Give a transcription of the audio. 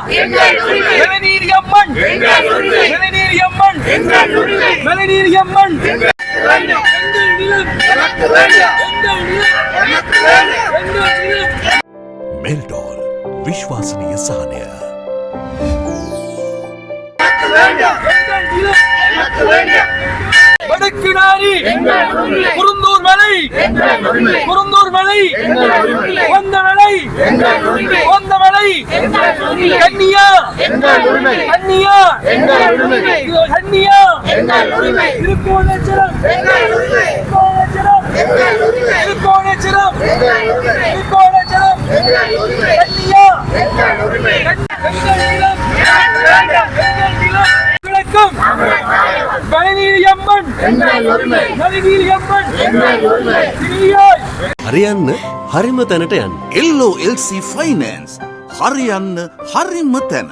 மலைநீரியம்மன் மலைநீரியம்மன் மலைநீரியம்மன் मेल्टॉल विश्वसनीय सहान्य வடக்குநாரி குருந்தூர் மலை குருந்தூர் மலை வந்த மலை வந்த மலை கன்னியா கன்னியா கன்னியா திருக்கோணேச்சரம் திருக்கோணேச்சரம் திருக்கோணேச்சரம் கன்னியா விளக்கம் மலைநீரியம்மன் மலைநீரியம்மன் හරියන්න හරිම තැනට යන්න LOLC Finance හරියන්න හරිම තැන